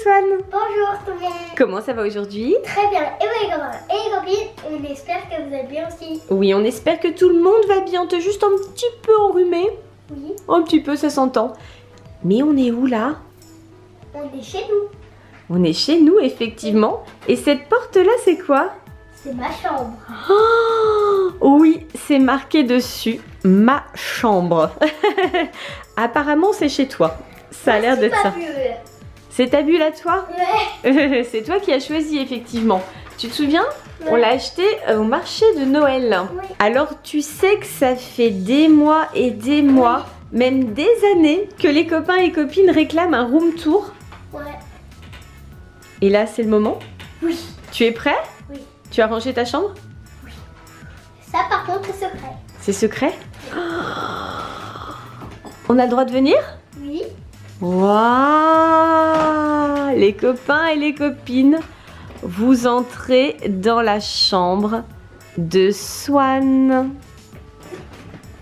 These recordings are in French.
Swan. Bonjour tout le monde. Comment ça va aujourd'hui? Très bien. Et vous les copains et les copines, on espère que vous êtes bien aussi. Oui, on espère que tout le monde va bien. T'es juste un petit peu enrhumé. Oui. Un petit peu, ça s'entend. Mais on est où là? On est chez nous. On est chez nous, effectivement. Et cette porte-là, c'est quoi? C'est ma chambre. Oh, oui, c'est marqué dessus. Ma chambre. Apparemment, c'est chez toi. Ça a l'air d'être ça. C'est ta bulle à toi? Ouais. C'est toi qui as choisi, effectivement. Tu te souviens? Ouais. On l'a acheté au marché de Noël. Oui. Alors, tu sais que ça fait des mois et des mois, même des années, que les copains et copines réclament un room tour. Ouais. Et là, c'est le moment. Oui. Tu es prêt? Oui. Tu as rangé ta chambre? Ça par contre c'est secret. C'est secret? On a le droit de venir? Oui. Waouh! Les copains et les copines, vous entrez dans la chambre de Swan.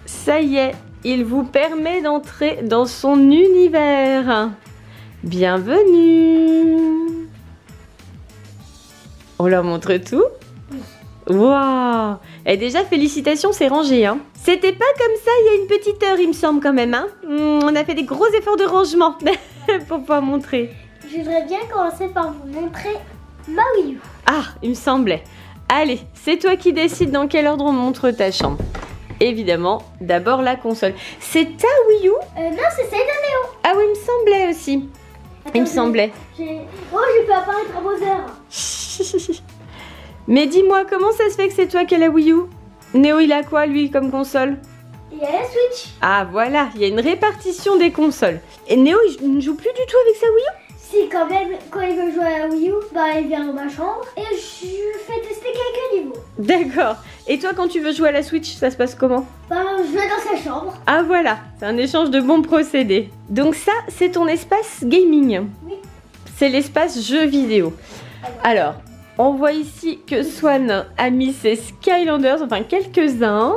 Ça y est, il vous permet d'entrer dans son univers. Bienvenue! On leur montre tout? Waouh! Et déjà, félicitations, c'est rangé, hein. C'était pas comme ça il y a une petite heure, il me semble, quand même, hein. On a fait des gros efforts de rangement pour pouvoir montrer. Je voudrais bien commencer par vous montrer ma Wii U. Ah, il me semblait. Allez, c'est toi qui décides dans quel ordre on montre ta chambre. Évidemment, d'abord la console. C'est ta Wii U? Non, c'est celle de Néo. Ah oui, il me semblait aussi. Il me semblait. Oh, j'ai fait apparaître un Bowser. Mais dis-moi, comment ça se fait que c'est toi qui as la Wii U? Néo, il a quoi, lui, comme console? Il y a la Switch. Ah, voilà, il y a une répartition des consoles. Et Néo, il ne joue plus du tout avec sa Wii U? Si, quand même, quand il veut jouer à la Wii U, bah, il vient dans ma chambre et je lui fais tester quelques niveaux. D'accord. Et toi, quand tu veux jouer à la Switch, ça se passe comment? Bah, je vais dans sa chambre. Ah, voilà, c'est un échange de bons procédés. Donc ça, c'est ton espace gaming. Oui. C'est l'espace jeux vidéo. Alors, on voit ici que Swan a mis ses Skylanders, enfin quelques-uns.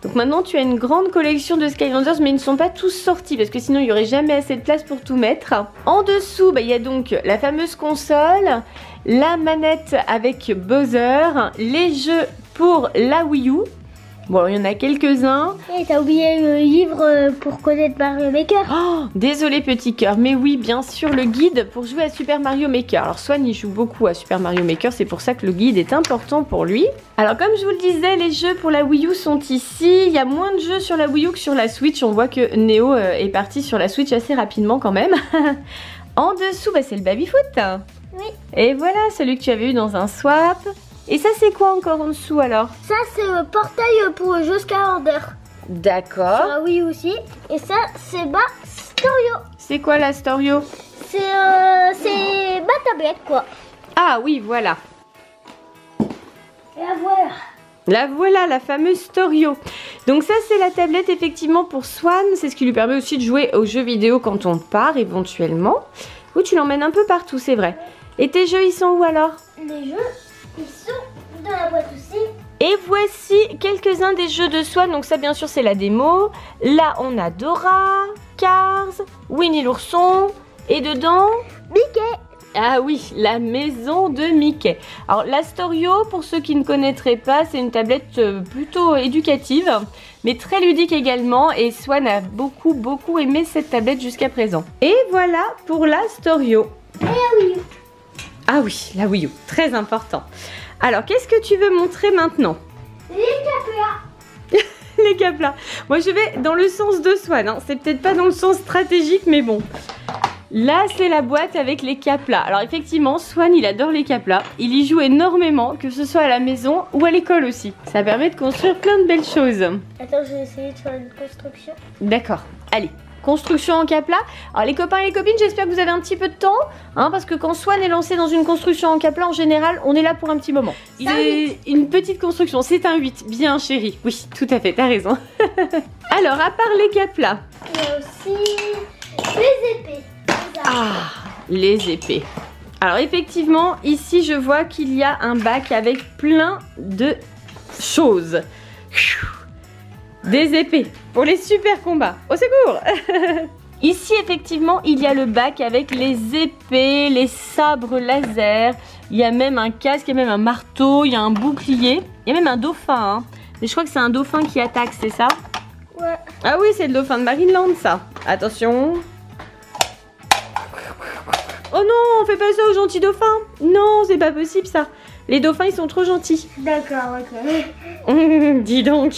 Donc maintenant tu as une grande collection de Skylanders, mais ils ne sont pas tous sortis parce que sinon il n'y aurait jamais assez de place pour tout mettre. En dessous, il y a donc la fameuse console, la manette avec buzzer, les jeux pour la Wii U. Bon, il y en a quelques-uns. Et t'as oublié le livre pour connaître Mario Maker. Oh, désolé petit cœur, mais oui, bien sûr, le guide pour jouer à Super Mario Maker. Alors Swan, il joue beaucoup à Super Mario Maker, c'est pour ça que le guide est important pour lui. Alors comme je vous le disais, les jeux pour la Wii U sont ici. Il y a moins de jeux sur la Wii U que sur la Switch. On voit que Néo est parti sur la Switch assez rapidement quand même. En dessous, c'est le baby-foot. Oui. Et voilà, celui que tu avais eu dans un swap. Et ça, c'est quoi encore en dessous alors? Ça, c'est le portail pour le jeu Skylander. D'accord. Sur la Wii U aussi. Et ça, c'est ma Storio. C'est quoi la Storio? C'est ma tablette, quoi. Ah oui, voilà. Et la voilà. La voilà, la fameuse Storio. Donc ça, c'est la tablette effectivement pour Swan. C'est ce qui lui permet aussi de jouer aux jeux vidéo quand on part éventuellement. Ou tu l'emmènes un peu partout, c'est vrai. Et tes jeux, ils sont où alors? Les jeux, ils sont dans la boîte aussi. Et voici quelques-uns des jeux de Swan. Donc ça, bien sûr, c'est la démo. Là, on a Dora, Cars, Winnie l'ourson. Et dedans, Mickey. ah oui, la maison de Mickey. Alors la Storio, pour ceux qui ne connaîtraient pas, c'est une tablette plutôt éducative, mais très ludique également. Et Swan a beaucoup aimé cette tablette jusqu'à présent. Et voilà pour la Storio. Et la Wii U. Ah oui, la Wii U, très important. Alors, qu'est-ce que tu veux montrer maintenant? Les caplas. Les caplas. Moi, je vais dans le sens de Swan. Hein. C'est peut-être pas dans le sens stratégique, mais bon. Là, c'est la boîte avec les caplas. Alors, effectivement, Swan, il adore les caplas. Il y joue énormément, que ce soit à la maison ou à l'école aussi. Ça permet de construire plein de belles choses. Attends, je vais essayer de faire une construction. D'accord. Allez. Construction en capla. Alors les copains et les copines, j'espère que vous avez un petit peu de temps, hein, parce que quand Swan est lancé dans une construction en capla, en général, on est là pour un petit moment. Il est une petite construction, c'est un 8, bien chéri. Oui, tout à fait, t'as raison. Alors, à part les caplas. Il y a aussi les épées. Ah, les épées. Alors effectivement, ici je vois qu'il y a un bac avec plein de choses. Des épées pour les super combats. Au secours. Ici, effectivement, il y a le bac avec les épées, les sabres laser. Il y a même un casque, il y a même un marteau, il y a un bouclier. Il y a même un dauphin. Hein. Mais je crois que c'est un dauphin qui attaque, c'est ça? Ouais. Ah oui, c'est le dauphin de Marineland, ça. Attention. Oh non, on fait pas ça aux gentils dauphins. Non, c'est pas possible, ça. Les dauphins, ils sont trop gentils. D'accord, ok. Dis donc.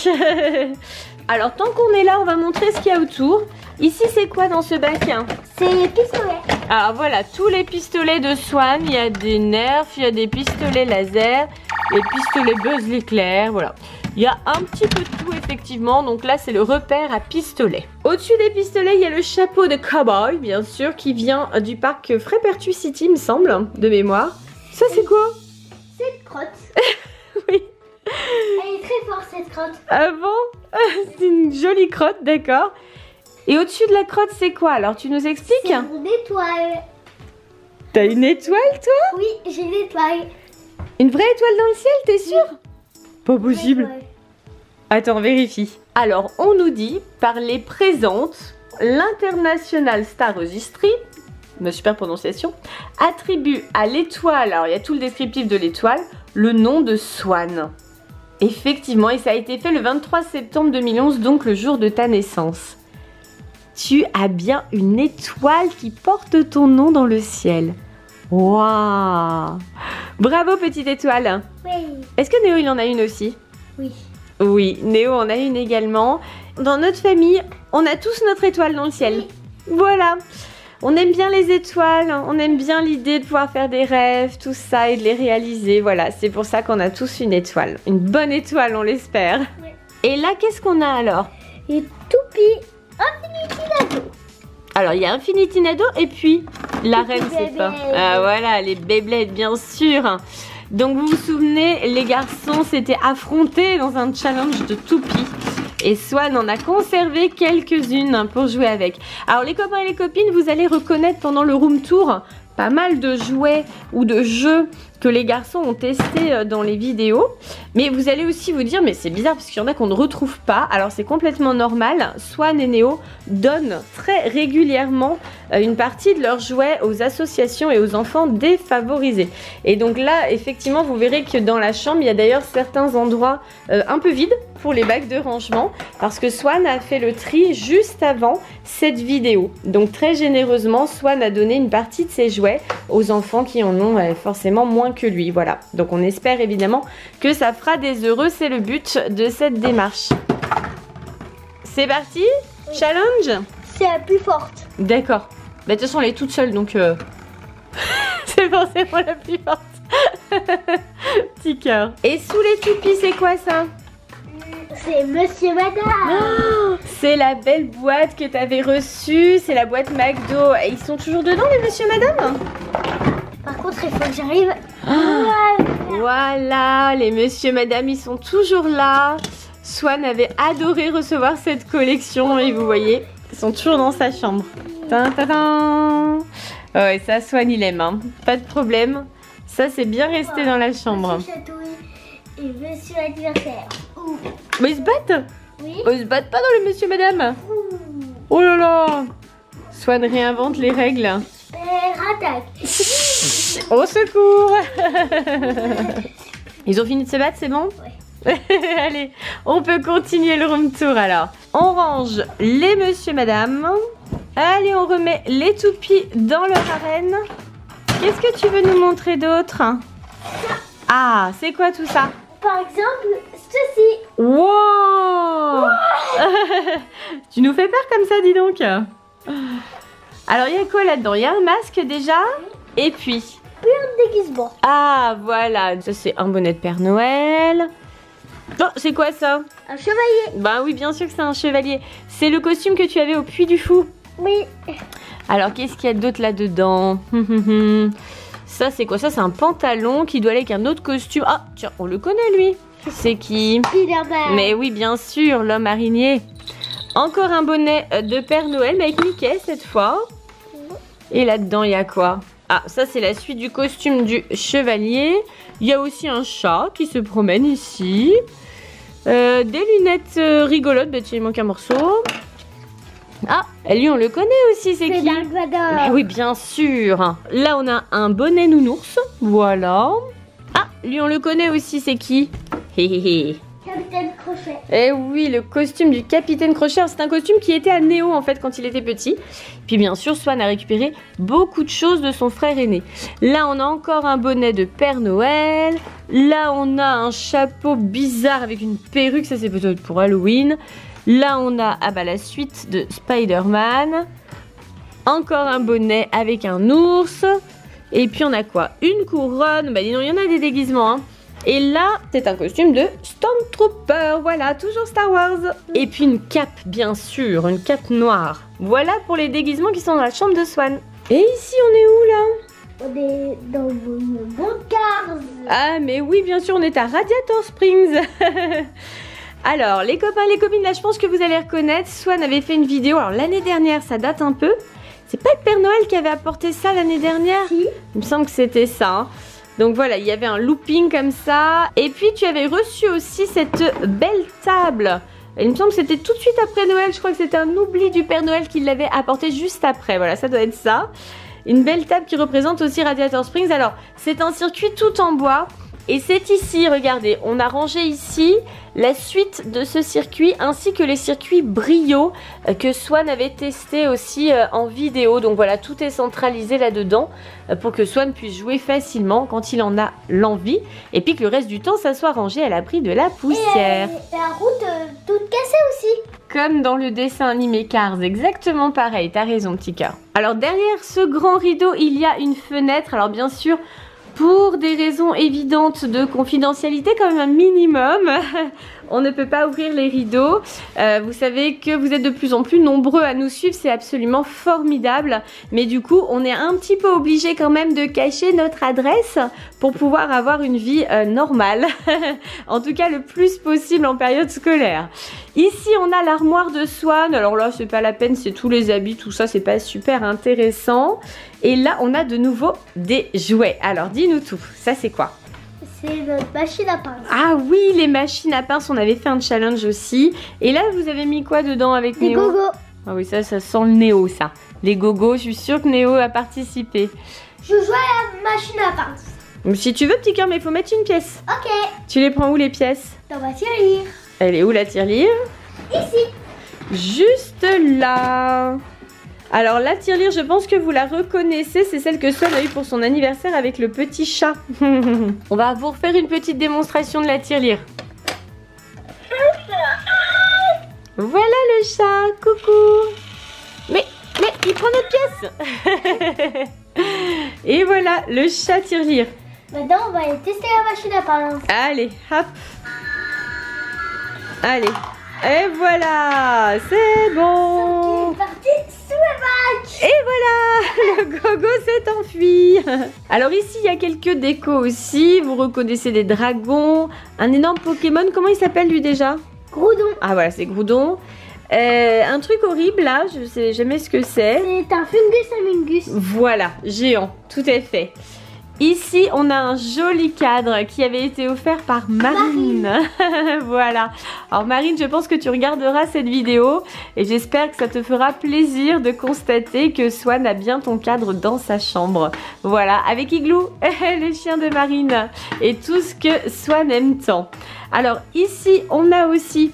Alors, tant qu'on est là, on va montrer ce qu'il y a autour. Ici, c'est quoi dans ce bac? C'est les pistolets. Alors voilà, tous les pistolets de Swan. Il y a des Nerf, il y a des pistolets laser, les pistolets Buzz l'éclair, voilà. Il y a un petit peu de tout, effectivement. Donc là, c'est le repère à pistolet. Au-dessus des pistolets, il y a le chapeau de cowboy, bien sûr, qui vient du parc Frappertus City, il me semble, de mémoire. Ça, c'est quoi? C'est une crotte. Oui. Elle est très forte, cette crotte. Ah bon? C'est une jolie crotte, d'accord. Et au-dessus de la crotte, c'est quoi? Alors, tu nous expliques? C'est mon étoile. T'as une étoile, toi? Oui, j'ai une étoile. Une vraie étoile dans le ciel, t'es sûre? Pas possible. Ouais. Attends, vérifie. Alors, on nous dit, par les présentes, l'International Star Registry, ma super prononciation, attribue à l'étoile, alors il y a tout le descriptif de l'étoile, le nom de Swan. Effectivement, et ça a été fait le 23 septembre 2011, donc le jour de ta naissance. Tu as bien une étoile qui porte ton nom dans le ciel. Waouh! Bravo, petite étoile. Oui. Est-ce que Néo, il en a une aussi? Oui. Oui, Néo en a une également. Dans notre famille, on a tous notre étoile dans le ciel. Voilà. On aime bien les étoiles, on aime bien l'idée de pouvoir faire des rêves, tout ça, et de les réaliser. Voilà, c'est pour ça qu'on a tous une étoile. Une bonne étoile, on l'espère. Ouais. Et là, qu'est-ce qu'on a alors? Et toupie. Infinity Nado. Alors, il y a Infinity Nado et puis la reine, c'est Beyblade. pas. Ah voilà, les Beyblade, bien sûr. Donc, vous vous souvenez, les garçons s'étaient affrontés dans un challenge de toupie. Et Swan en a conservé quelques-unes pour jouer avec. Alors les copains et les copines, vous allez reconnaître pendant le room tour pas mal de jouets ou de jeux que les garçons ont testés dans les vidéos. Mais vous allez aussi vous dire, mais c'est bizarre parce qu'il y en a qu'on ne retrouve pas. Alors c'est complètement normal. Swan et Néo donnent très régulièrement une partie de leurs jouets aux associations et aux enfants défavorisés. Et donc là, effectivement, vous verrez que dans la chambre, il y a d'ailleurs certains endroits un peu vides pour les bacs de rangement parce que Swan a fait le tri juste avant cette vidéo. Donc très généreusement, Swan a donné une partie de ses jouets aux enfants qui en ont forcément moins que lui. Voilà. Donc on espère évidemment que ça fera des heureux. C'est le but de cette démarche. C'est parti? Oui. Challenge? C'est la plus forte. D'accord. Bah, de toute façon, elle est toute seule, donc c'est forcément la plus forte. Petit cœur. Et sous les toupies, c'est quoi ça? C'est Monsieur Madame. Oh, c'est la belle boîte que tu avais reçue. C'est la boîte McDo. Et ils sont toujours dedans, les Monsieur Madame? Par contre, il faut que j'arrive. Voilà, les Monsieur Madame, ils sont toujours là. Swan avait adoré recevoir cette collection et vous voyez, ils sont toujours dans sa chambre. Tintin. Ouais, ça, Swan, il aime, hein. Pas de problème. Ça, c'est bien resté dans la chambre. Monsieur Chatouille et Monsieur Anniversaire. Ouh. Mais ils se battent? Oui. Oh, ils se battent pas dans les Monsieur Madame. Oh là là. Swan réinvente les règles. Attaque. Au secours. Ils ont fini de se battre, c'est bon? Oui. Allez, on peut continuer le room tour alors. On range les Monsieur Madame. Allez, on remet les toupies dans leur arène. Qu'est-ce que tu veux nous montrer d'autre? Ah, c'est quoi tout ça? Par exemple, ceci. Wow. Tu nous fais peur comme ça, dis donc. Alors, il y a quoi là-dedans? Il y a un masque déjà. Et puis Un déguisement. ah, voilà. Ça, c'est un bonnet de Père Noël. Oh, c'est quoi ça? Un chevalier. Bah oui, bien sûr que c'est un chevalier. C'est le costume que tu avais au Puy du Fou. Oui. Alors, qu'est-ce qu'il y a d'autre là-dedans? Ça, c'est quoi? Ça, c'est un pantalon qui doit aller avec un autre costume. Ah, tiens, on le connaît, lui. C'est qui? Spider-Man. Mais oui, bien sûr, l'homme araignée. Encore un bonnet de Père Noël, mais avec Mickey cette fois. Et là-dedans, il y a quoi? Ah, ça, c'est la suite du costume du chevalier. Il y a aussi un chat qui se promène ici. Des lunettes rigolotes. Bah, tiens, il manque un morceau. Ah, lui on le connaît aussi, c'est qui? Dark Vador. Mais oui, bien sûr. Là on a un bonnet nounours, voilà. Ah, lui on le connaît aussi, c'est qui? Capitaine Crochet. Eh oui, le costume du Capitaine Crochet. C'est un costume qui était à Néo en fait quand il était petit. Puis bien sûr, Swan a récupéré beaucoup de choses de son frère aîné. Là, on a encore un bonnet de Père Noël. Là, on a un chapeau bizarre avec une perruque. Ça, c'est peut-être pour Halloween. Là, on a la suite de Spider-Man. Encore un bonnet avec un ours. Et puis, on a quoi? Une couronne. Bah, dis donc, il y en a des déguisements, hein. Et là, c'est un costume de Stormtrooper, voilà, toujours Star Wars. Et puis une cape, bien sûr, une cape noire. Voilà pour les déguisements qui sont dans la chambre de Swan. Et ici, on est où là? On est dans une bonne case. Ah, mais oui, bien sûr, on est à Radiator Springs. Alors, les copains, les copines, là, je pense que vous allez reconnaître. Swan avait fait une vidéo, alors l'année dernière, ça date un peu. C'est pas le Père Noël qui avait apporté ça l'année dernière? Si. Il me semble que c'était ça, hein. Donc voilà, il y avait un looping comme ça. Et puis tu avais reçu aussi cette belle table. Et il me semble que c'était tout de suite après Noël. Je crois que c'était un oubli du Père Noël qui l'avait apporté juste après. Voilà, ça doit être ça. Une belle table qui représente aussi Radiator Springs. Alors, c'est un circuit tout en bois. Et c'est ici, regardez, on a rangé ici la suite de ce circuit ainsi que les circuits Brio que Swan avait testé aussi en vidéo. Donc voilà, tout est centralisé là-dedans pour que Swan puisse jouer facilement quand il en a l'envie. Et puis que le reste du temps, ça soit rangé à l'abri de la poussière. Et la route toute cassée aussi. Comme dans le dessin animé Cars, exactement pareil, t'as raison petit cœur. Alors derrière ce grand rideau, il y a une fenêtre. Alors bien sûr, pour des raisons évidentes de confidentialité, quand même un minimum, on ne peut pas ouvrir les rideaux. Vous savez que vous êtes de plus en plus nombreux à nous suivre, c'est absolument formidable. Mais du coup, on est un petit peu obligé quand même de cacher notre adresse pour pouvoir avoir une vie normale. En tout cas, le plus possible en période scolaire. Ici, on a l'armoire de Swan. Alors là, c'est pas la peine, c'est tous les habits, tout ça, c'est pas super intéressant. Et là, on a de nouveau des jouets. Alors, dis-nous tout. Ça, c'est quoi? C'est notre machine à pince. Ah oui, les machines à pince, on avait fait un challenge aussi. Et là, vous avez mis quoi dedans avec Des Néo? gogos. Ah oui, ça sent le Néo, ça. Les gogos, je suis sûre que Néo a participé. Je joue à la machine à pince. Donc, si tu veux, petit cœur, mais il faut mettre une pièce. Ok. Tu les prends où, les pièces? Dans ma tirelire. Elle est où, la tirelire? Ici. Juste là. Alors la tirelire, je pense que vous la reconnaissez, c'est celle que Swan a eu pour son anniversaire avec le petit chat. On va vous refaire une petite démonstration de la tirelire. Voilà le chat, coucou. Mais il prend notre pièce. Et voilà le chat tirelire. Maintenant, on va aller tester la machine à pince. Allez, hop. Allez. Et voilà, c'est bon. Il est parti sous la vache. Et voilà, le gogo s'est enfui. Alors ici, il y a quelques décos aussi. Vous reconnaissez des dragons, un énorme Pokémon. Comment il s'appelle lui déjà? Groudon. Ah voilà, c'est Groudon. Un truc horrible là, je sais jamais ce que c'est. C'est un fungus amingus. Voilà, géant, tout est fait. Ici, on a un joli cadre qui avait été offert par Marine. Voilà. Alors Marine, je pense que tu regarderas cette vidéo et j'espère que ça te fera plaisir de constater que Swan a bien ton cadre dans sa chambre. Voilà, avec Igloo, le chien de Marine et tout ce que Swan aime tant. Alors ici, on a aussi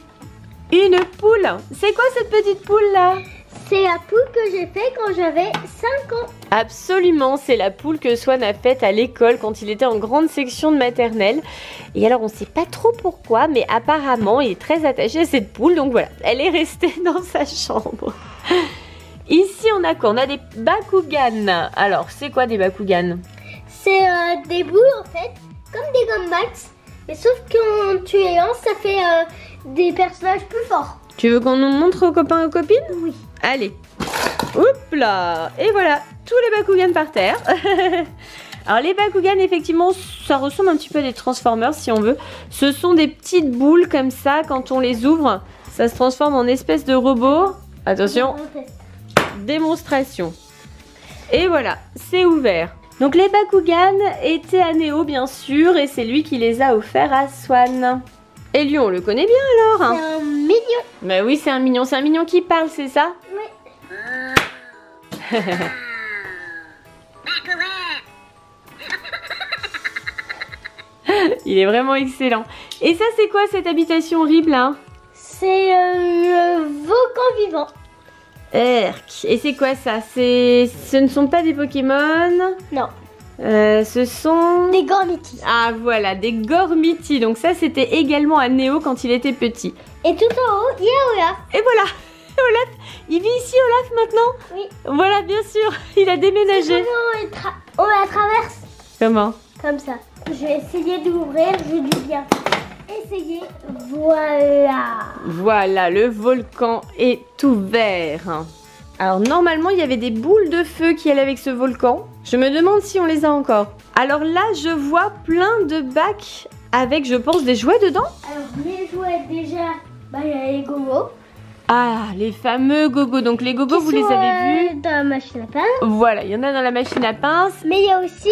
une poule. C'est quoi cette petite poule là? C'est la poule que j'ai fait quand j'avais 5 ans. Absolument, c'est la poule que Swan a faite à l'école quand il était en grande section de maternelle. Et alors on ne sait pas trop pourquoi, mais apparemment il est très attaché à cette poule. Donc voilà, elle est restée dans sa chambre. Ici on a quoi? On a des Bakugan. Alors c'est quoi des Bakugan? C'est des boules en fait, comme des gumball. Mais sauf que quand tu les lances, ça fait des personnages plus forts. Tu veux qu'on nous montre aux copains et aux copines? Oui. Allez. Oups là. Et voilà, tous les Bakugan par terre. Alors les Bakugan, effectivement, ça ressemble un petit peu à des Transformers si on veut. Ce sont des petites boules comme ça, quand on les ouvre, ça se transforme en espèce de robot. Attention, démonstration. Et voilà, c'est ouvert. Donc les Bakugan étaient à Néo bien sûr, et c'est lui qui les a offerts à Swan. Et lui, on le connaît bien alors. C'est un mignon. Bah oui, c'est un mignon qui parle, c'est ça? Oui. Il est vraiment excellent. Et ça, c'est quoi cette habitation horrible là? C'est le volcan vivant. Erk. Et c'est quoi ça? Ce ne sont pas des Pokémon. Non. Ce sont... Des Gormiti. Ah voilà, des Gormiti. Donc ça, c'était également à Néo quand il était petit. Et tout en haut, il y a Olaf. Et voilà, Olaf, il vit ici Olaf maintenant? Oui. Voilà, bien sûr, il a déménagé. On la traverse. Comment? Comme ça. Je vais essayer d'ouvrir, je dis bien. Essayez. Voilà. Voilà, le volcan est ouvert. Alors normalement, il y avait des boules de feu qui allaient avec ce volcan. Je me demande si on les a encore. Alors là, je vois plein de bacs avec, je pense, des jouets dedans. Alors les jouets déjà, il y a les gogos. Ah, les fameux gogos. Donc les gogos, vous les avez vus dans la machine à pince. Voilà, il y en a dans la machine à pince. Mais il y a aussi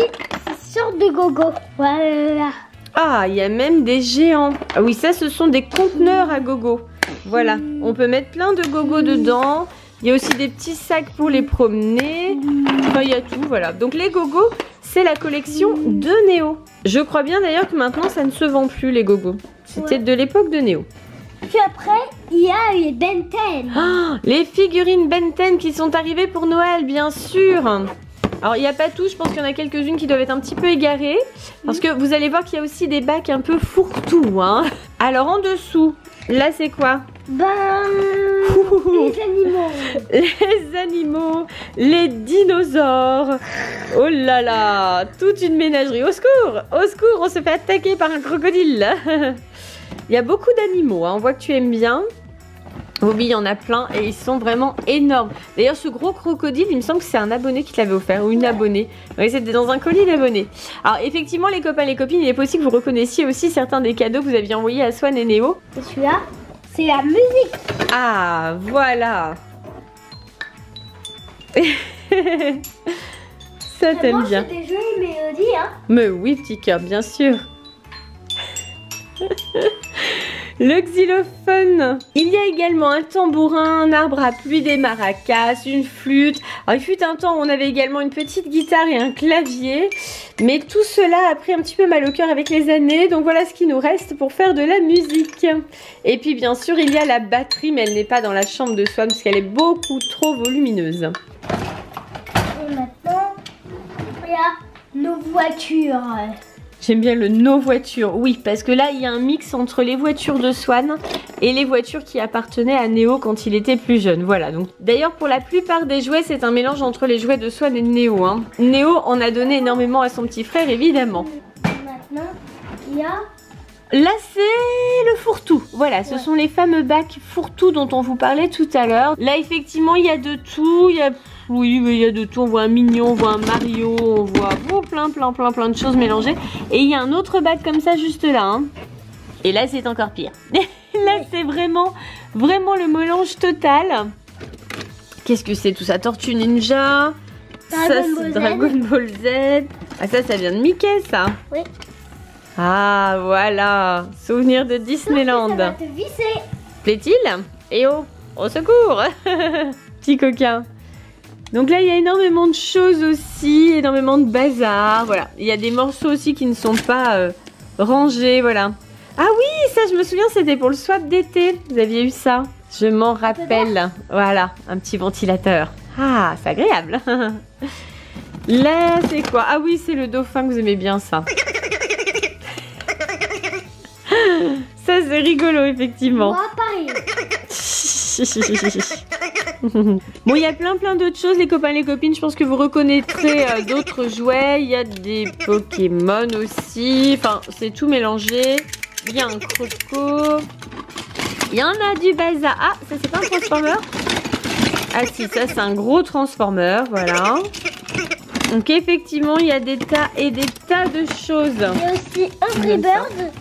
ces sortes de gogos. Voilà. Ah, il y a même des géants. Ah oui, ça, ce sont des conteneurs à gogo. Voilà, on peut mettre plein de gogos dedans. Il y a aussi des petits sacs pour les promener. Enfin, il y a tout, voilà. Donc les gogos, c'est la collection de Néo. Je crois bien d'ailleurs que maintenant, ça ne se vend plus, les gogos. C'était de l'époque de Néo. Puis après, il y a les Ben 10. Ah, les figurines Ben 10 qui sont arrivées pour Noël, bien sûr. Alors, il n'y a pas tout, je pense qu'il y en a quelques-unes qui doivent être un petit peu égarées. Parce que vous allez voir qu'il y a aussi des bacs un peu fourre-tout. Hein. Alors, en dessous, là, c'est quoi? Les animaux. Les animaux, les dinosaures. Oh là là, toute une ménagerie. Au secours, on se fait attaquer par un crocodile. Il y a beaucoup d'animaux, hein. On voit que tu aimes bien. Oui, il y en a plein et ils sont vraiment énormes. D'ailleurs, ce gros crocodile, il me semble que c'est un abonné qui te l'avait offert ou une abonnée. Oui, c'était dans un colis d'abonnés. Alors, effectivement, les copains, les copines, il est possible que vous reconnaissiez aussi certains des cadeaux que vous aviez envoyés à Swan et Néo. Et celui-là, c'est la musique. Ah, voilà. Ça, t'aime bien. C'est des jolies mélodies, hein. Mais oui, petit cœur, bien sûr. Le xylophone. Il y a également un tambourin, un arbre à pluie, des maracas, une flûte. Alors, il fut un temps où on avait également une petite guitare et un clavier. Mais tout cela a pris un petit peu mal au cœur avec les années. Donc voilà ce qui nous reste pour faire de la musique. Et puis bien sûr, il y a la batterie, mais elle n'est pas dans la chambre de Swan parce qu'elle est beaucoup trop volumineuse. Et maintenant, il y a nos voitures. J'aime bien le nos voitures, oui, parce que là, il y a un mix entre les voitures de Swan et les voitures qui appartenaient à Néo quand il était plus jeune. Voilà, donc d'ailleurs, pour la plupart des jouets, c'est un mélange entre les jouets de Swan et de Néo. Hein. Néo en a donné énormément à son petit frère, évidemment. Maintenant, il y a... Là, c'est le fourre-tout. Voilà, ce sont les fameux bacs fourre-tout dont on vous parlait tout à l'heure. Là, effectivement, il y a de tout. Oui, mais il y a de tout. On voit un Mignon, on voit un Mario, on voit plein de choses mélangées. Et il y a un autre bac comme ça juste là. Hein. Et là, c'est encore pire. Là, c'est vraiment le mélange total. Qu'est-ce que c'est tout ça? Tortue Ninja. Ça, c'est Dragon Ball Z. Ah, ça vient de Mickey, ça. Oui. Ah, voilà. Souvenir de Disneyland. Ça va te visser. Plaît-il? Et oh, au secours. Petit coquin. Donc là, il y a énormément de choses aussi, énormément de bazar. Voilà, il y a des morceaux aussi qui ne sont pas rangés, voilà. Ah oui, ça, je me souviens, c'était pour le swap d'été. Vous aviez eu ça? Je m'en rappelle. Voilà, un petit ventilateur. Ah, c'est agréable. Là, c'est quoi? Ah oui, c'est le dauphin que vous aimez bien, ça. Ça, c'est rigolo, effectivement. Moi, pareil. Bon, il y a plein d'autres choses, les copains, les copines. Je pense que vous reconnaîtrez d'autres jouets. Il y a des Pokémon aussi. Enfin, c'est tout mélangé. Il y a un croco. Il y en a du bazar. Ah, ça, c'est pas un transformer? Ah si, ça, c'est un gros transformer. Voilà. Donc, effectivement, il y a des tas et des tas de choses. Il y a aussi un Freebird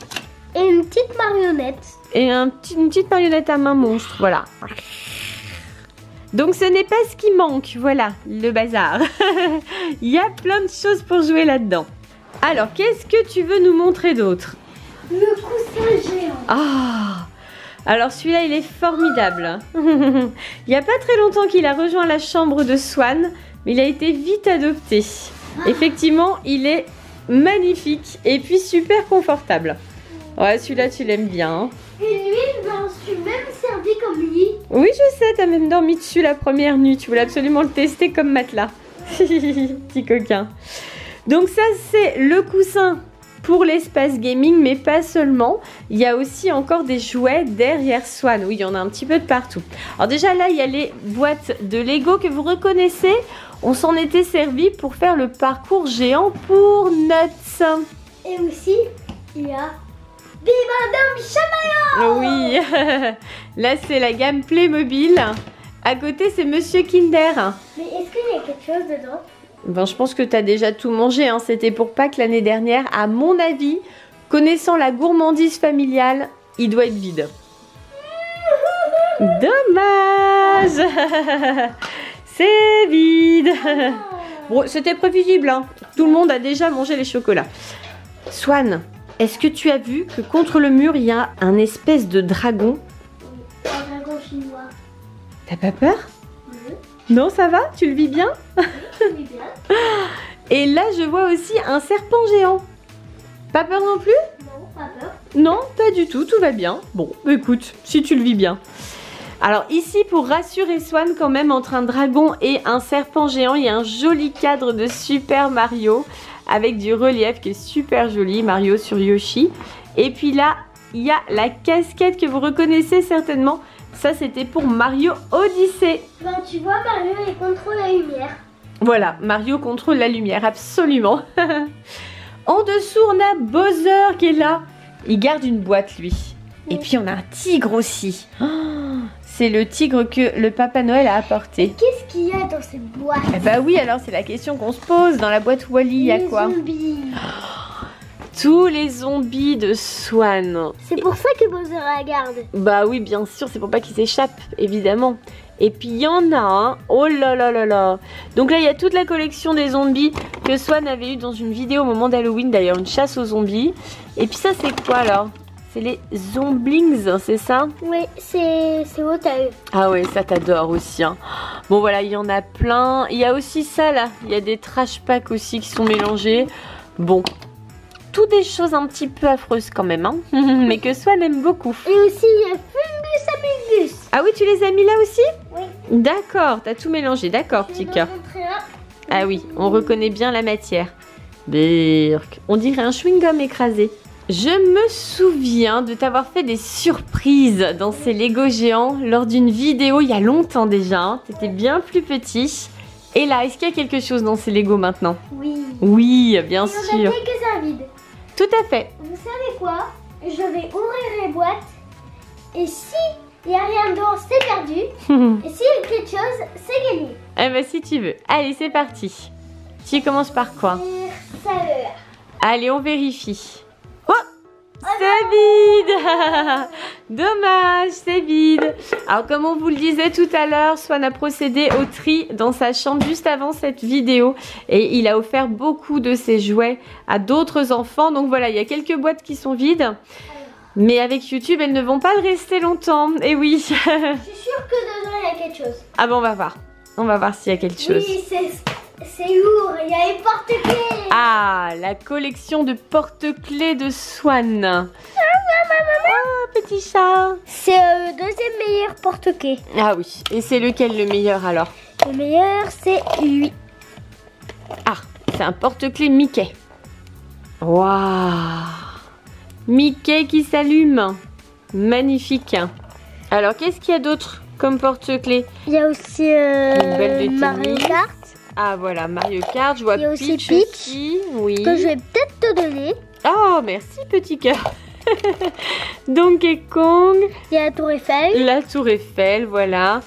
et une petite marionnette. Et une petite marionnette à main monstre. Voilà. Donc ce n'est pas ce qui manque, voilà, le bazar. Il y a plein de choses pour jouer là-dedans. Alors, qu'est-ce que tu veux nous montrer d'autre? Le coussin géant. Ah, Alors celui-là, il est formidable. Il n'y a pas très longtemps qu'il a rejoint la chambre de Swan, mais il a été vite adopté. Effectivement, il est magnifique et puis super confortable. Ouais, celui-là, tu l'aimes bien. Hein. Et lui, je m'en suis même servi comme lui. Oui, je sais, t'as même dormi dessus la première nuit. Tu voulais absolument le tester comme matelas. Petit coquin. Donc ça, c'est le coussin pour l'espace gaming, mais pas seulement. Il y a aussi encore des jouets derrière Swan. Oui, il y en a un petit peu de partout. Alors déjà, là, il y a les boîtes de Lego que vous reconnaissez. On s'en était servi pour faire le parcours géant pour Nuts. Et aussi, il y a Bibendum Chamaillon. Oui, là c'est la gamme Playmobil. À côté c'est Monsieur Kinder. Mais est-ce qu'il y a quelque chose dedans? Ben, je pense que tu as déjà tout mangé. Hein. C'était pour Pâques l'année dernière. À mon avis, connaissant la gourmandise familiale, il doit être vide. Dommage. C'est vide. Bon, c'était prévisible. Hein. Tout le monde a déjà mangé les chocolats. Swan, est-ce que tu as vu que contre le mur, il y a un espèce de dragon? Oui, un dragon chinois. T'as pas peur? Oui. Non, ça va? Tu le vis bien? Oui, je vis bien. Et là, je vois aussi un serpent géant. Pas peur non plus? Non, pas peur. Non, pas du tout, tout va bien. Bon, écoute, si tu le vis bien. Alors ici, pour rassurer Swan quand même, entre un dragon et un serpent géant, il y a un joli cadre de Super Mario avec du relief qui est super joli, Mario sur Yoshi. Et puis là, il y a la casquette que vous reconnaissez certainement. Ça, c'était pour Mario Odyssey. Ben, tu vois, Mario, il contrôle la lumière. Voilà, Mario contrôle la lumière, absolument. En dessous, on a Bowser qui est là. Il garde une boîte, lui. Et puis, on a un tigre aussi. Oh, c'est le tigre que le Papa Noël a apporté. Qu'est-ce qu'il y a dans cette boîte? Eh bah oui, alors c'est la question qu'on se pose. Dans la boîte Wally, il y a quoi? Les zombies. Tous les zombies de Swan. C'est pour ça que Bowser la garde. Bah oui, bien sûr, c'est pour pas qu'ils s'échappent, évidemment. Et puis il y en a un. Oh là là là là. Donc là, il y a toute la collection des zombies que Swan avait eu dans une vidéo au moment d'Halloween, d'ailleurs, une chasse aux zombies. Et puis ça, c'est quoi alors? C'est les Zomblings, c'est ça? Oui, c'est haut à eux. Ah ouais, ça t'adore aussi. Hein. Bon voilà, il y en a plein. Il y a aussi ça là. Il y a des trash packs aussi qui sont mélangés. Bon, toutes des choses un petit peu affreuses quand même. Hein. Mais que Swan aime beaucoup. Et aussi, il y a Fungus Amugus. Ah oui, tu les as mis là aussi? Oui. D'accord, t'as tout mélangé. D'accord, petit cœur. Ah oui, on reconnaît bien la matière. Birk. On dirait un chewing-gum écrasé. Je me souviens de t'avoir fait des surprises dans ces Lego géants lors d'une vidéo il y a longtemps déjà. Hein. T'étais bien plus petit. Et là, est-ce qu'il y a quelque chose dans ces Lego maintenant? Oui. Oui, bien sûr. Il y en a quelques-uns vides. Tout à fait. Vous savez quoi? Je vais ouvrir les boîtes. Et si il n'y a rien dedans, c'est perdu. Et s'il y a quelque chose, c'est gagné. Eh ben si tu veux. Allez, c'est parti. Tu commences par quoi? Saveur. Allez, on vérifie. Oh, c'est vide. Dommage, c'est vide. Alors comme on vous le disait tout à l'heure, Swan a procédé au tri dans sa chambre juste avant cette vidéo. Et il a offert beaucoup de ses jouets à d'autres enfants. Donc voilà, il y a quelques boîtes qui sont vides. Mais avec YouTube, elles ne vont pas le rester longtemps. Et oui. Je suis sûre que dedans, il y a quelque chose. Ah bon, on va voir. On va voir s'il y a quelque chose. Oui, c'est lourd. Il y a les porte-clés. Ah, la collection de porte-clés de Swan. Oh, petit chat. C'est le deuxième meilleur porte-clés. Ah oui. Et c'est lequel le meilleur alors? Le meilleur, c'est lui. Ah, c'est un porte-clés Mickey. Waouh. Mickey qui s'allume. Magnifique. Alors, qu'est-ce qu'il y a d'autre comme porte-clés? Il y a aussi belle de Mario tennis. Kart. Ah voilà, Mario Kart. Je vois Il y a aussi Peach Peach, aussi. Oui. Que je vais peut-être te donner. Oh, merci petit cœur. Donkey Kong. Il y a la Tour Eiffel. La Tour Eiffel, voilà.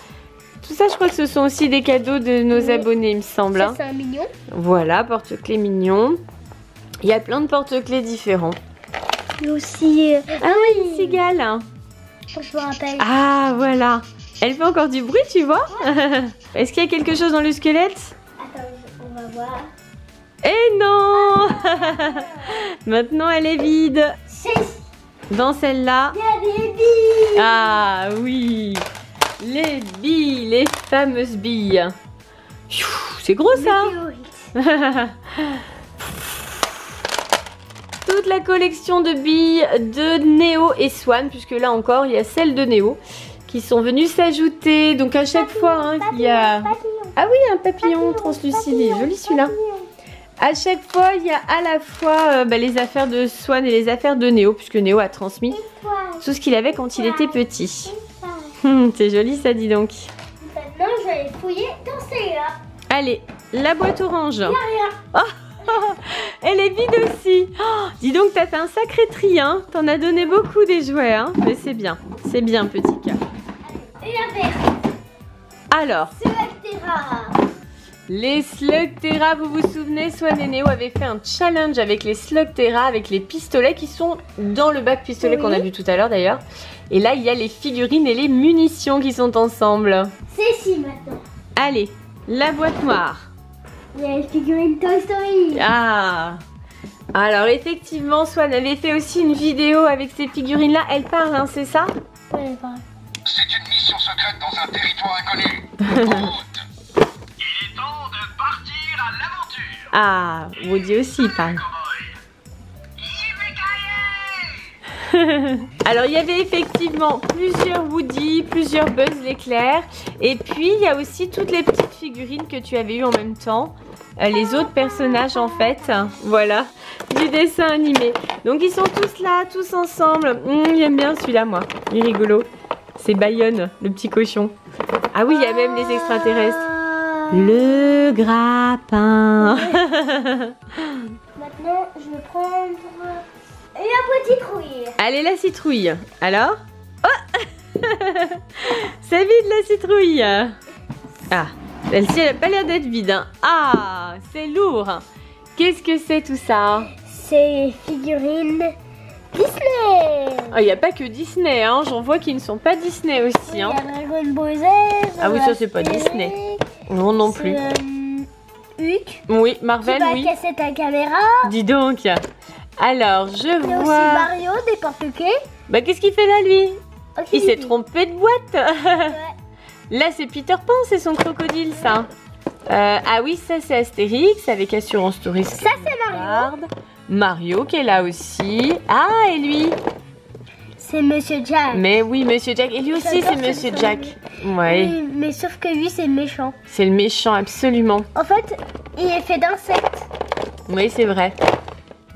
Tout ça, je crois que ce sont aussi des cadeaux de nos Oui. abonnés, il me semble. Ça, Hein. c'est un mignon. Voilà, porte-clés mignon. Il y a plein de porte-clés différents. Il y a aussi... Ah oui, une cigale. Je me rappelle. Ah, voilà. Elle fait encore du bruit, tu vois. Est-ce qu'il y a quelque chose dans le squelette? Attends, on va voir. Eh non. Maintenant, elle est vide. C'est... Dans celle-là. Il y a des billes. Ah oui, les billes, les fameuses billes. C'est gros ça. Toute la collection de billes de Néo et Swan, puisque là encore il y a celles de Néo qui sont venues s'ajouter. Donc à chaque fois hein, il y a... Ah oui, un papillon translucide, il est joli celui-là. À chaque fois il y a à la fois les affaires de Swan et les affaires de Néo, puisque Néo a transmis tout ce qu'il avait quand il était petit. C'est joli ça, dis donc. Maintenant je vais fouiller dans celle-là. Allez, la boîte orange. Il n'y a rien. Oh, elle est vide aussi. Oh, dis donc, t'as fait un sacré tri, hein. T'en as donné beaucoup des jouets, hein. Mais c'est bien, petit cœur. Et la verte. Alors, Slugterra. les Slugterra, vous vous souvenez, Swan et Néo avaient fait un challenge avec les Slugterra, avec les pistolets qui sont dans le bac pistolet qu'on a vu tout à l'heure d'ailleurs. Et là, il y a les figurines et les munitions qui sont ensemble. C'est ici maintenant. Allez, la boîte noire. Il y a les figurines Toy Story. Ah! Alors effectivement, Swan avait fait aussi une vidéo avec ces figurines-là. Elle parle, hein, c'est ça? Ouais, pareil. C'est une mission secrète dans un territoire inconnu. En route. Il est temps de partir à l'aventure. Ah, Woody aussi il parle. Alors il y avait effectivement plusieurs Woody, plusieurs Buzz l'éclair. Et puis il y a aussi toutes les petites figurines que tu avais eues en même temps. Les autres personnages en fait, voilà, du dessin animé. Donc ils sont tous là, tous ensemble. J'aime bien celui-là moi, il est rigolo. C'est Bayonne, le petit cochon. Ah oui, il y a même les extraterrestres. Le grappin. Maintenant, je vais prendre la petite rouille. Allez, la citrouille. Alors? Oh. C'est vide la citrouille. Ah, celle-ci, elle n'a pas l'air d'être vide. Hein. Ah, c'est lourd. Qu'est-ce que c'est tout ça? C'est figurines Disney. Il n'y a pas que Disney, hein. J'en vois qui ne sont pas Disney aussi. Il y Hein. a Dragon Ball Z. Ah oui, ça c'est pas Disney. Non, non plus. Hulk. Oui, Marvel, Qui va oui. casser ta caméra. Dis donc. Alors, je Il y a aussi vois... Mario, des porte-clés. Bah, qu'est-ce qu'il fait là, lui? Ok. Il s'est trompé de boîte. Ouais. Là, c'est Peter Pan, c'est son crocodile, ça. Ah oui, ça, c'est Astérix avec Assurance Touriste. Ça, c'est Mario. Mario qui est là aussi. Ah, et lui? C'est Monsieur Jack. Mais oui, Monsieur Jack. Et lui aussi, c'est J'adore Monsieur ce Jack. Ouais, Oui, mais sauf que lui, c'est méchant. c'est le méchant, absolument. En fait, il est fait d'insectes. Oui, c'est vrai.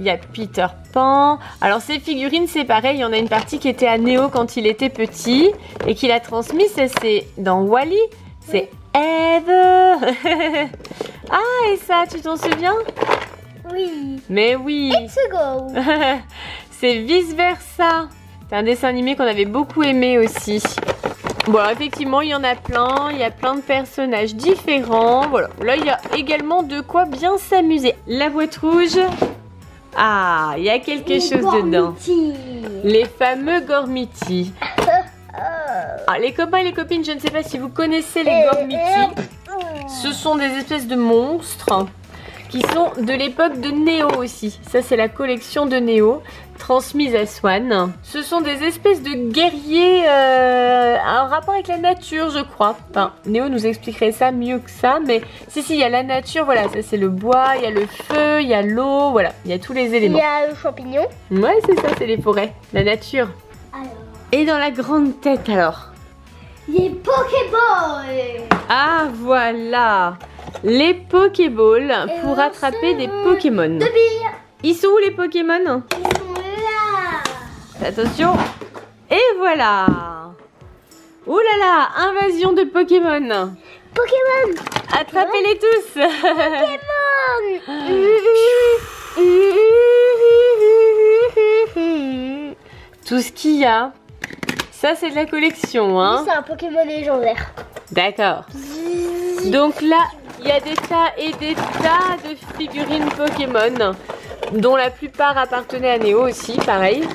Il y a Peter Pan. Alors, ces figurines, c'est pareil. Il y en a une partie qui était à Néo quand il était petit et qu'il a transmis. C'est dans Wall-E. C'est Eve. Ah, et ça, tu t'en souviens? Oui. Mais oui. Let's go. C'est Vice Versa. C'est un dessin animé qu'on avait beaucoup aimé aussi. Bon, alors, effectivement, il y en a plein. Il y a plein de personnages différents. Voilà. Là, il y a également de quoi bien s'amuser. La boîte rouge. Ah, il y a quelque chose dedans. Les fameux Gormiti. Ah, les copains et les copines, je ne sais pas si vous connaissez les Gormiti. Ce sont des espèces de monstres qui sont de l'époque de Néo aussi. Ça, c'est la collection de Néo, transmise à Swan. Ce sont des espèces de guerriers en rapport avec la nature, je crois. Enfin, Néo nous expliquerait ça mieux que ça, mais si, il y a la nature, voilà, ça c'est le bois, il y a le feu, il y a l'eau, voilà, il y a tous les Il éléments. y a le champignon. Ouais, c'est ça, c'est les forêts, la nature. Alors, Et dans la grande tête, alors? les Pokéballs. Ah, voilà! Les Pokéballs pour Et attraper des ensuite, Pokémon. Deux billes. Ils sont où les Pokémon? Ils sont là. Attention! Et voilà! Ouh là là! Invasion de Pokémon! Pokémon. Attrapez-les tous! Pokémon. Tout ce qu'il y a. Ça, c'est de la collection, hein? C'est un Pokémon légendaire. D'accord. Donc là, il y a des tas et des tas de figurines Pokémon, dont la plupart appartenaient à Néo aussi, pareil.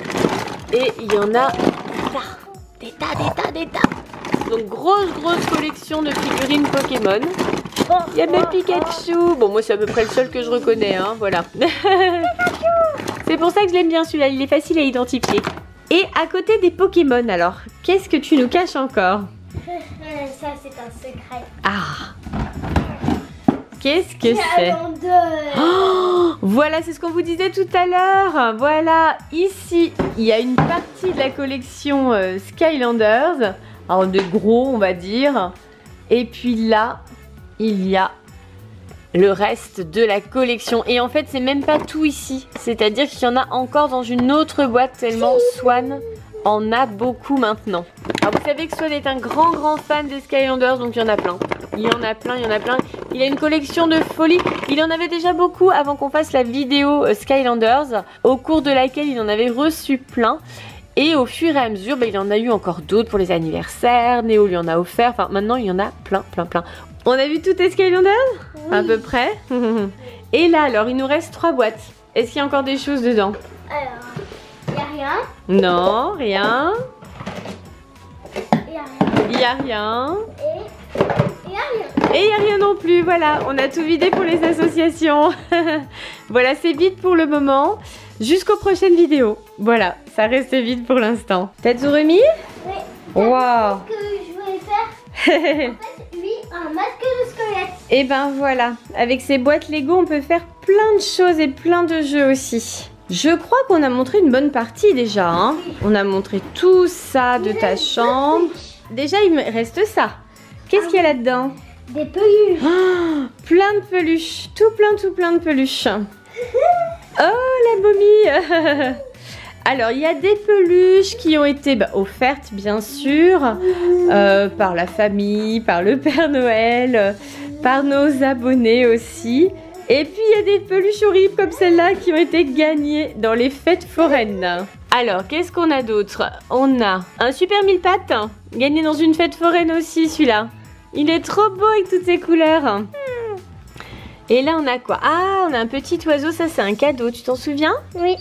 Et il y en a des tas. Donc grosse collection de figurines Pokémon. Il y a même Pikachu. Bon, moi c'est à peu près le seul que je reconnais, hein, voilà. C'est pour ça que je l'aime bien celui-là, il est facile à identifier. Et à côté des Pokémon, alors, qu'est-ce que tu nous caches encore? Ça, c'est un secret. Ah! Qu'est-ce que c'est? Oh, voilà, c'est ce qu'on vous disait tout à l'heure. Voilà, ici, il y a une partie de la collection Skylanders. Alors, de gros, on va dire. Et puis là, il y a le reste de la collection. Et en fait, c'est même pas tout ici. C'est-à-dire qu'il y en a encore dans une autre boîte tellement Swan en a beaucoup maintenant. Alors, vous savez que Swan est un grand fan des Skylanders, donc il y en a plein. Il y en a plein. Il a une collection de folie. Il en avait déjà beaucoup avant qu'on fasse la vidéo Skylanders, au cours de laquelle il en avait reçu plein. Et au fur et à mesure, il en a eu encore d'autres pour les anniversaires. Néo lui en a offert. Enfin, maintenant, il y en a plein. On a vu toutes les Skylanders? Oui. À peu près. Et là, alors, il nous reste 3 boîtes. Est-ce qu'il y a encore des choses dedans? Alors, il n'y a rien. Non, rien. Il n'y a rien. Il n'y a rien. Et il n'y a rien. Et il n'y a rien non plus, voilà, on a tout vidé pour les associations. Voilà, c'est vide pour le moment, jusqu'aux prochaines vidéos. Voilà, ça reste vide pour l'instant. Tatsugumi? Oui. Waouh. Ce que je voulais faire, en fait, lui, un masque de squelette. Et ben voilà, avec ces boîtes Lego, on peut faire plein de choses et plein de jeux aussi. Je crois qu'on a montré une bonne partie déjà, hein. On a montré tout ça de ta chambre. Déjà, il me reste ça. Qu'est-ce qu'il y a là-dedans? Des peluches. Oh, plein de peluches. Tout plein de peluches. Oh, la momie. Alors, il y a des peluches qui ont été offertes, bien sûr, par la famille, par le Père Noël, par nos abonnés aussi. Et puis, il y a des peluches horribles comme celle-là qui ont été gagnées dans les fêtes foraines. Alors, qu'est-ce qu'on a d'autre? On a un super mille pattes, gagné dans une fête foraine aussi, celui-là. Il est trop beau avec toutes ses couleurs. Et là, on a quoi? Ah, on a un petit oiseau, ça c'est un cadeau, tu t'en souviens? Oui.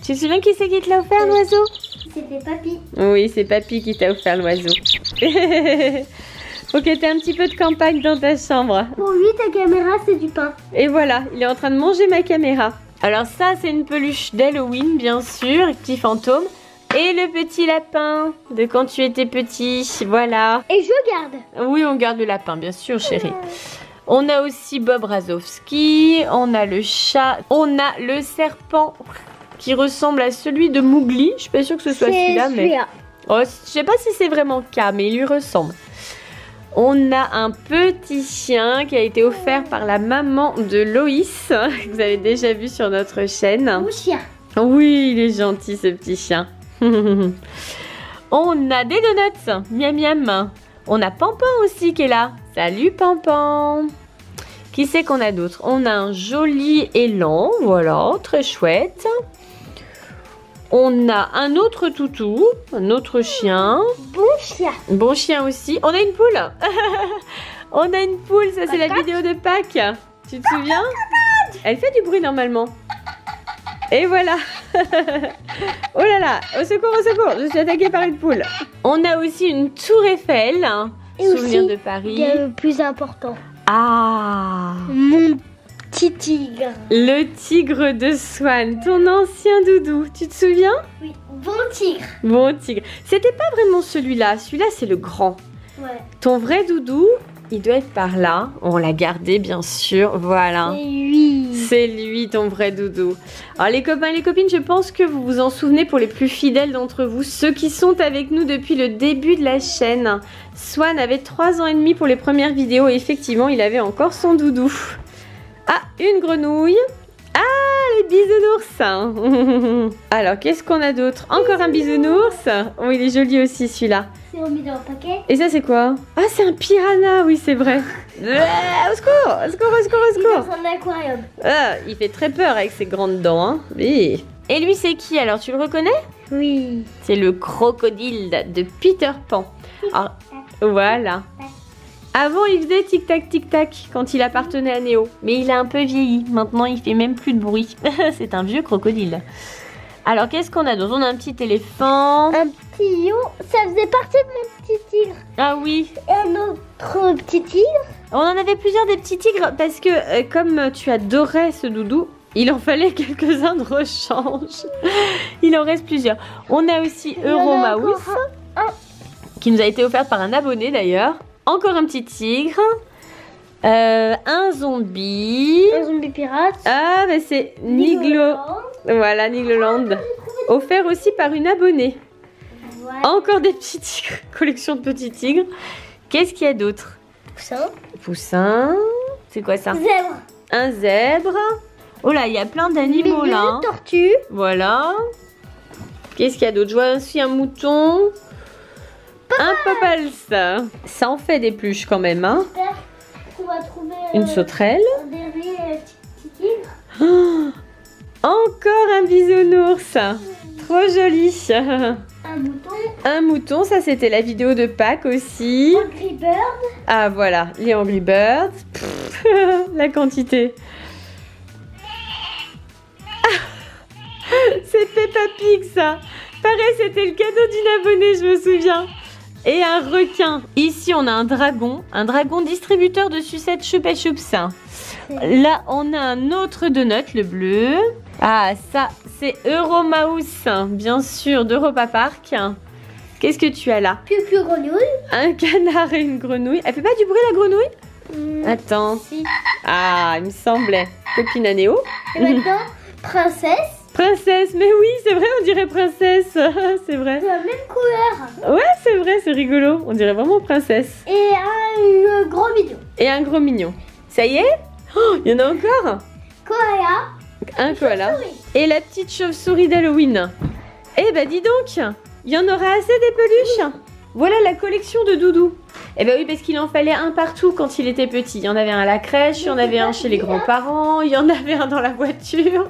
Tu te souviens qui c'est qui te l'a offert, l'oiseau? C'était Papy. Oui, c'est Papy qui t'a offert l'oiseau. Faut que tu aies un petit peu de campagne dans ta chambre. Pour lui, ta caméra, c'est du pain. Et voilà, il est en train de manger ma caméra. Alors ça, c'est une peluche d'Halloween, bien sûr, petit fantôme. Et le petit lapin de quand tu étais petit, voilà. Et je garde. Oui, on garde le lapin, bien sûr, chérie. On a aussi Bob Razowski, on a le chat, on a le serpent qui ressemble à celui de Mowgli. Je suis pas sûre que ce soit celui-là, mais... Oh, je sais pas si c'est vraiment le cas, mais il lui ressemble. On a un petit chien qui a été offert par la maman de Loïs, que vous avez déjà vu sur notre chaîne. Mon chien. Oui, il est gentil ce petit chien. On a des donuts, miam miam. On a Pampan aussi qui est là. Salut Pampan. Qui c'est qu'on a d'autre? On a un joli élan, voilà, très chouette. On a un autre toutou, un autre chien. Bon chien. Bon chien aussi. On a une poule. On a une poule, ça c'est la vidéo de Pâques. Tu te souviens? Elle fait du bruit normalement. Et voilà. Oh là là, au secours, je suis attaquée par une poule. On a aussi une tour Eiffel, et souvenir aussi, de Paris. Il y a le plus important. Ah, mon petit tigre. Le tigre de Swan, ton ancien doudou, tu te souviens? Oui, bon tigre. Bon tigre. C'était pas vraiment celui-là, celui-là c'est le grand. Ouais. Ton vrai doudou, il doit être par là. On l'a gardé bien sûr, voilà. C'est lui. C'est lui ton vrai doudou. Alors les copains et les copines, je pense que vous vous en souvenez pour les plus fidèles d'entre vous, ceux qui sont avec nous depuis le début de la chaîne. Swan avait 3 ans et demi pour les premières vidéos et effectivement il avait encore son doudou. Ah, une grenouille. Ah, les bisounours. Alors qu'est-ce qu'on a d'autre? Encore un bisounours. Oh, il est joli aussi celui-là. C'est remis dans le paquet. Et ça c'est quoi? Ah, c'est un piranha, oui c'est vrai. Au secours, au secours, au secours, au Il est secours. dans un aquarium. Ah, il fait très peur avec ses grandes dents, hein. Oui. Et lui c'est qui alors, tu le reconnais? Oui. C'est le crocodile de Peter Pan. Alors, voilà. Avant il faisait tic-tac quand il appartenait à Néo. Mais il a un peu vieilli, maintenant il fait même plus de bruit. C'est un vieux crocodile. Alors qu'est-ce qu'on a d'autre? On a un petit éléphant. Un petit lion, ça faisait partie de mon petit tigre. Ah oui. Et un autre petit tigre. On en avait plusieurs des petits tigres parce que comme tu adorais ce doudou, Il en fallait quelques-uns de rechange. Il en reste plusieurs. On a aussi Euromouse, qui nous a été offerte par un abonné d'ailleurs. Encore un petit tigre. Un zombie. Un zombie pirate. Ah, bah c'est Niglo. Voilà, Nigloland. Offert aussi par une abonnée. Voilà. Encore des petits tigres. Collection de petits tigres. Qu'est-ce qu'il y a d'autre? Poussin. Poussin. C'est quoi ça? Zèbre. Un zèbre. Oh là, il y a plein d'animaux là. Hein. Tortue. Voilà. Qu'est-ce qu'il y a d'autre? Je vois aussi un mouton. Un papals. Ça en fait des pluches quand même. Hein. J'espère qu'on va trouver Une sauterelle. un dernier petit tigre. Oh, encore un bisounours. Trop joli. Un mouton. Un mouton, ça c'était la vidéo de Pâques aussi. Angry Bird. Ah voilà, les Angry Birds. Pff, la quantité. C'est Peppa Pig ça. Pareil, c'était le cadeau d'une abonnée, je me souviens. Et un requin. Ici, on a un dragon distributeur de sucettes Choupa Choups. Là, on a un autre donut, le bleu. Ah, ça, c'est Euromouse, bien sûr, d'Europa Park. Qu'est-ce que tu as là? Piu grenouille. Un canard et une grenouille. Elle fait pas du bruit, la grenouille? Attends. Si. Ah, il me semblait. Copine à Néo. Et maintenant, princesse. Princesse, mais oui, c'est vrai, on dirait princesse. C'est vrai. De la même couleur. Ouais, c'est vrai, c'est rigolo. On dirait vraiment princesse. Et un gros mignon. Et un gros mignon. Ça y est? Oh, il y en a encore? Koala. Un koala. Chauve-souris. Et la petite chauve-souris d'Halloween. Eh ben dis donc, il y en aura assez des peluches. Voilà la collection de doudous. Eh ben oui, parce qu'il en fallait un partout quand il était petit. Il y en avait un à la crèche, il y en avait un chez les grands-parents, il y en avait un dans la voiture.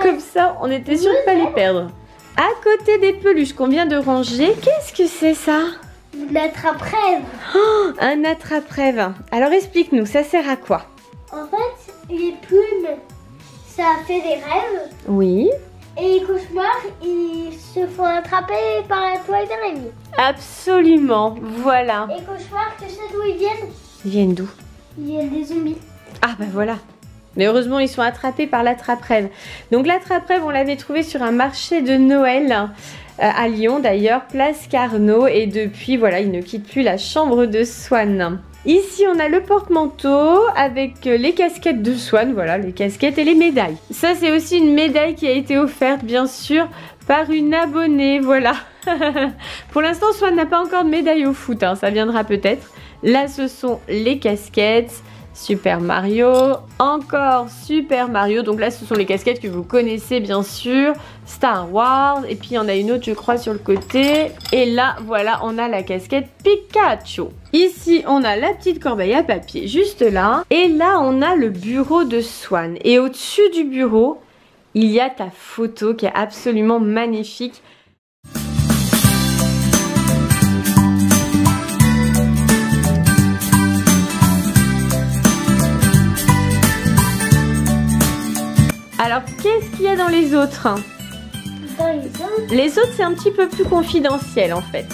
Comme ça, on était sûr de ne pas les perdre. À côté des peluches qu'on vient de ranger, qu'est-ce que c'est ça? Une attrape-rêve. Oh, un attrape-rêve. Alors explique-nous, ça sert à quoi? En fait, les plumes, ça fait des rêves. Oui. Et les cauchemars, ils se font attraper par la toile d'araignée. Absolument, voilà. Et les cauchemars, tu sais d'où ils viennent? Ils viennent d'où? Ils viennent des zombies. Ah bah voilà. Mais heureusement, ils sont attrapés par l'attrape-rêve. Donc l'attrape-rêve, on l'avait trouvé sur un marché de Noël à Lyon d'ailleurs, place Carnot. Et depuis, voilà, il ne quitte plus la chambre de Swan. Ici, on a le porte-manteau avec les casquettes de Swan, voilà, les casquettes et les médailles. Ça, c'est aussi une médaille qui a été offerte, bien sûr, par une abonnée, voilà. Pour l'instant, Swan n'a pas encore de médaille au foot, hein, ça viendra peut-être. Là, ce sont les casquettes. Super Mario, encore Super Mario, donc là ce sont les casquettes que vous connaissez bien sûr, Star Wars, et puis il y en a une autre je crois sur le côté, et là voilà on a la casquette Pikachu. Ici on a la petite corbeille à papier juste là, et là on a le bureau de Swan, et au-dessus du bureau il y a ta photo qui est absolument magnifique. Alors, qu'est-ce qu'il y a dans les autres? Dans les autres, Les autres, c'est un petit peu plus confidentiel, en fait.